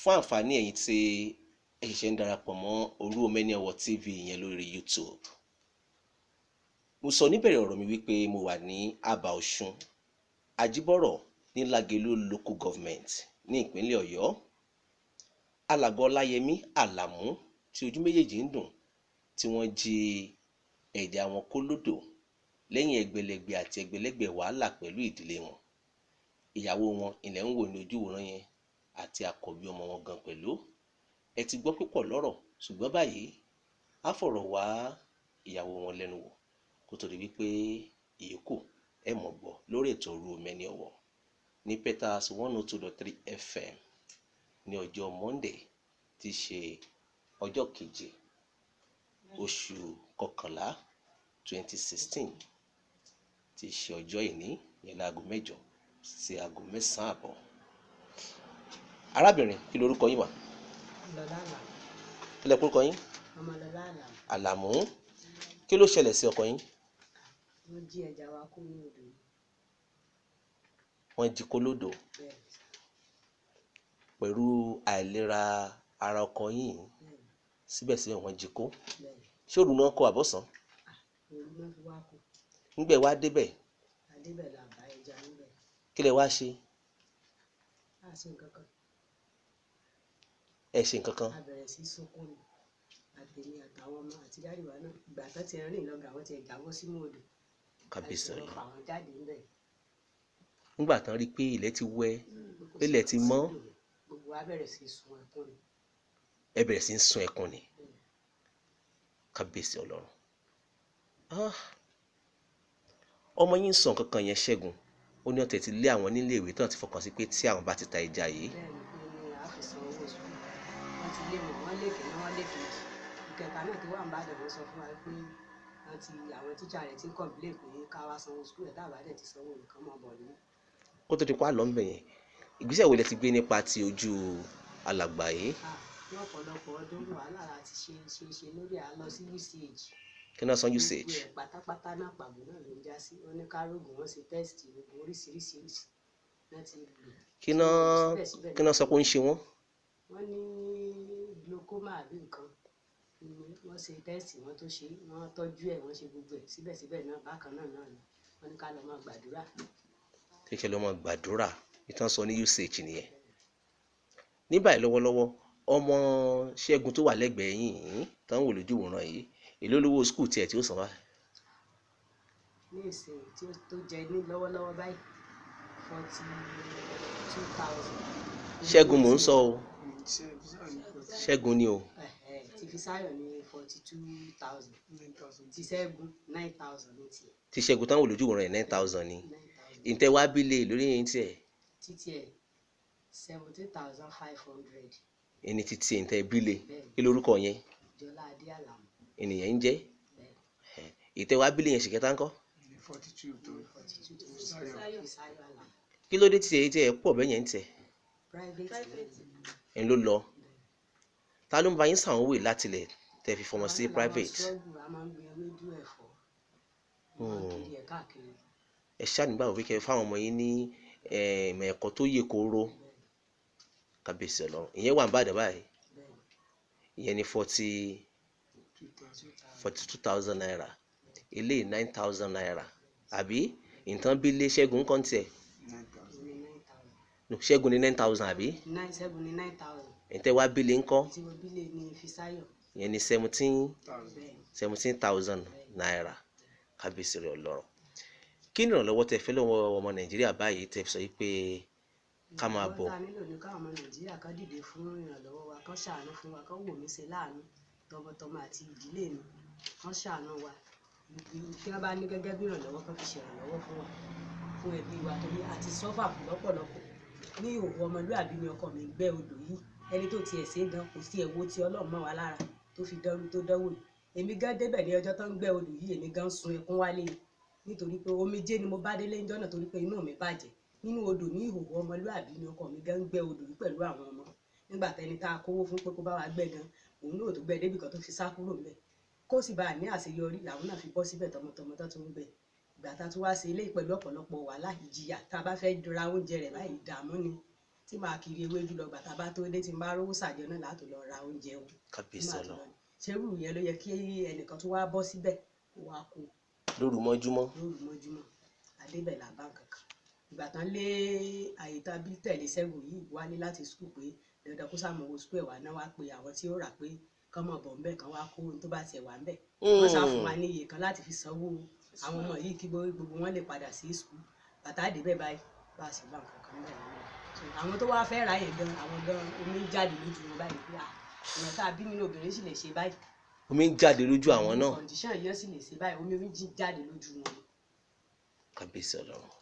Fún àǹfààní ẹ̀yin tí ẹ ṣẹ̀ṣẹ̀ ń darapọ̀ mọ́ Orúwó Mẹ́ni Ọ̀wọ̀ TV yẹn lórí YouTube. Mo sọ níbẹ̀rẹ̀ ọ̀rọ̀ mi wípé mo wà ní Àbá Ọ̀ṣun, Àjíbọ̀rọ̀ ní Lágelú Local Government ní ìpínlẹ̀ Ọ̀yọ́. Alàgbà Ọláyẹmí Àlàmú tí ojú méjèèjì ń dùn tí wọ́n jí ẹ̀dẹ̀ àwọn kó lódò lẹ́yìn ẹgbẹ̀lẹ́gbẹ̀ àti ẹgbẹ̀lẹ́gbẹ̀ wàhálà pẹ̀lú ìdílé wọn. Ìyàwó wọn ilẹ̀ ń wò ní ojú ìwòran yẹn àti àkọ́bí ọmọ wọn gan pẹ̀lú. Ẹ ti gbọ́ púpọ̀ lọ́rọ̀, ṣùgbọ́n báyìí á fọ̀rọ̀ wá ìyàwó wọn lẹ́nu wò kó tó di wípé ìyókù ẹ mọ̀ gbọ́ lórí ètò Orúwó Mẹ́ni Ọ̀wọ̀ ní Peters 102.3 FM ní ọjọ́ Monday tí í ṣe ọjọ́ keje oṣù kọkànlá 2016 tí í ṣe ọjọ́ ìní yẹn láago 8 sí aago 9 àbọ̀. Arábìnrin, kí lorúkọ yín mà? Kí lẹ kúrúkọ yín? Àlàmú. Kí ló ṣẹlẹ̀ sí ọkọ yín? Wọ́n jí ẹja wa kó ní odò. Wọ́n jí kó lódò pẹ̀lú àìlera ara ọkọ yín, síbẹ̀síbẹ̀ wọ́n jí kó. Ṣé òru náà kọ àbọ̀sán? Òru náà fi wá kó. Nígbà wá débẹ̀, Adébẹ̀ là bá ẹja níbẹ̀. kí lẹ wá ṣe? A ṣe nǹkan kan. Ẹ ṣe nǹkan kan? A bẹ̀rẹ̀ sí sunkún ni. Àtèmi àtàwọn ọmọ àti dáàdì wa náà. Ìgbà tán ti rìn lọ́gà wọ́n ti jáwọ́ sínú odò. Kábíyèsí A sì lọ Ọlọ́run. fà wọ́n jáde níbẹ̀. Nígbà tán rí pé ilẹ̀ ti wẹ́, pé ilẹ̀ ti mọ́, Gbogbo wa bẹ̀rẹ̀ sí sun ẹkún ni. ẹ bẹ̀rẹ̀ sí ń sun ẹkún ni. Kábíyèsí Ọlọ́run. Ọmọ yín sọ nǹkan kan yẹn, Ṣẹ́gun. Ó ní ọ̀tẹ̀ ti lé àwọn nílé ìwé tán ti fọkàn sí pé tí àwọn bá ti ta ẹja yìí. Bẹ́ẹ̀ni pé ní a fi san owó sùn. Wọ́n ti lé wọn, wọ́n lé kìíní, wọ́n lé kejì. Ìkẹta náà tó wà ń bàdàn wọ́n sọ fún wa pé àwọn tíṣà rẹ̀ ti ń complain pé ká wá sanwó sùkúl ẹ̀ dábàá dẹ̀ ti sanwó nǹkan mọ́ bọ̀ ní. Kó tó di pa lọ ń bẹ̀ yẹn, ìgbésẹ̀ wo lẹ ti gbé nípa ti ojú alàgbà yìí? Ní ọ̀pọ̀lọpọ̀ ọdún wàhálà láti ṣe lórí àlọ́ sí UCH. Kí náà san usage? Gbogbo ẹ̀ pátápátá náà pàbó náà ló ń já sí. Wọ́n ní kárògùn, wọ́n ṣe tẹ́sítì oògùn oríṣiríṣi láti lò. Kí náà sọ pé ó ń ṣe wọ́n? Wọ́n ní glaucoma àbí nǹkan. Wọ́n ṣe tẹ́sítì wọ́n tó ṣe, wọ́n tọ́jú ẹ̀, wọ́n ṣe gbogbo ẹ̀. Síbẹ̀síbẹ̀ náà bákan náà ni wọ́n ní ká lọ máa gbàdúrà. Kékeré ló máa gbàdúrà, ìtàn sọ ní usage nìyẹn. Ní báyìí lọ́wọ́lọ́wọ́, ọmọ Ṣẹ́gun tó wà lẹ́gbẹ̀ẹ́ yín tán wò lójú ìwòran yìí, èló lówó skul tiẹ̀ tí ó san wá? Ní ìsìn tí ó tó jẹ ní lọ́wọ́lọ́wọ́ báyìí 42,000. Ṣẹ́gun mò ń sọ o. Ṣẹ́gun ni o. Ti Fisáyọ̀ ní 42,000. Ti Ṣẹ́gun 9,000 ní tiẹ̀. Ti Ṣẹ́gun tán wò lójú ìwòran yìí 9,000 ni. Ìtẹ́ wá bílẹ̀ lórí yẹn tiẹ̀. Títí ẹ̀ 17,500. Ẹni títí ìtẹ́ bílẹ̀. Kí lorúkọ yẹn? Jọlá Adé Àlàmú. Ènìyàn ń jẹ́. Ìtẹ́ wá bílẹ̀ yẹn ṣìkẹ́tà ńkọ́? 42 tó Fisáyọ̀ Àlàmú. Kí ló dé tí ẹ pọ̀ bẹ́ẹ̀ yẹn ń tẹ̀? Private. Ẹ̀ ló lọ. Ta ló ń bá yín sàwọn wè láti ilẹ̀ tẹ́ fi fọmọ sí private? A máa ń gbé ewédú ẹ̀fọ́. Kiri ẹ̀ káàkiri. Ẹ ṣáà nígbà wo kẹ́ fáwọn ọmọ yín ní ìmọ̀ ẹ̀kọ́ tó yè kóró. Kábíyèsí Ọlọ́run. Ìyẹn wà ń bàdàn báyìí. Ìyẹn ní 42,000 naira. Eléyìí 9,000 naira. Àbí ìtàn bílé Ṣẹ́gun kan tiẹ̀. Ṣẹ́gun ní 9,000 àbí? Ṣẹ́gun ní 9,000. Ìtẹ́ wá bílé ńkọ́? Tí mo bílé ní Fisáyọ̀. Ìyẹn ní 17,000 naira. Kábíyèsí rẹ̀ Ọlọ́run. Kí ni ìrànlọ́wọ́ tẹ́ fẹ́ lọ́wọ́ ọmọ Nàìjíríà báyìí tẹ́ fi sọ pé ká máa bọ̀? Ìrànlọ́wọ́ ta nílò ní káwọn ọmọ Nàìjíríà kan dìde fún ìrànlọ́wọ́ wa, kán ṣàánú fún wa, kán wò mí ṣe láàánú tọmọtọmọ àti ìdílé mi, kán ṣàánú wa. Tí wọ́n bá ní gẹ́gẹ́ bí ìrànlọ́wọ́ kan fi ṣe ìrànlọ́wọ́ fún wa, fún ẹbí wa, torí àti sọ́fà fún lọ́pọ̀lọpọ̀. Ní ìhòòhò ọmọlúàbí ni ọkọ mi gbẹ́ odò yìí. Ẹni tó tiẹ̀ ṣe gan kò sí ẹ̀wò tí Ọlọ́run mọ́ wa lára tó fi dánrú tó dánwò yìí. Èmi gan débẹ̀ ní ọjọ́ tó ń gbẹ́ odò yìí, èmi gan sun ẹkún wálé nítorí pé omijé ni mo bá délé ńjọ́ náà torí pé inú mi bàjẹ́. Nínú odò ní ìhòòhò ọmọlúàbí ni ọkọ mi gan gbẹ́ odò yìí pẹ̀lú àwọn ọmọ. Nígbà tẹni tá a kówó fún pé kó bá wa gbẹ́ gan, òun náà tó gbẹ́ débì kan tó fi sá kúrò ńbẹ̀. Kó sì bá a ní àṣeyọrí làwọn náà fi bọ́ síbẹ̀ tọmọtọmọ tó tún ń gbẹ́. Ìgbà tá a tún wá ṣe eléyìí pẹ̀lú ọ̀pọ̀lọpọ̀ wàhálà ìjìyà tá a bá fẹ́ ra oúnjẹ rẹ̀ báyìí ìdààmú ni. Tí tí màá kiri ewédú lọ gbàtà bá tó dé tí n bá rówó sàjọ náà látò lọ ra oúnjẹ wọn. kábíyèsí Ọlọ́run. ṣerú yẹn ló yẹ kí ẹnìkan tó wá bọ́ síbẹ̀ kó wá kó lóru mọ́júmọ́. adébẹ̀ là bá nǹkan kan ìgbà tán lé àyíká bí tẹ̀lé Ṣẹ́gun yìí wálé láti skul pé dandan kó sàmúwò skul ẹ̀ wá náà wá pé àwọn tí ó rà pé kán mọ̀ bọ̀ ńbẹ̀ kan wá kó ohun tó bá tiẹ̀ wá ńbẹ̀ wọ́n sá fún wa ní iye kan láti fi sanwó àwọn ọmọ yìí kí gbogbo wọn lè padà sí skul bàtà àdébẹ̀ báyìí bá a sì bá nǹkan kan bẹ̀ lọ́wọ́ àwọn tó wá fẹ́ ra yẹn gan àwọn gan omi ń jáde lójú wọn báyìí pé ìwọ̀n tá a bí nínú obìnrin sì lè ṣe báyìí omi ń jáde lójú àwọn náà. kọ̀ǹdíṣàn yẹn sì lè ṣe báyìí omi ń jáde lójú wọn. kábíyèsí Ọlọ́run.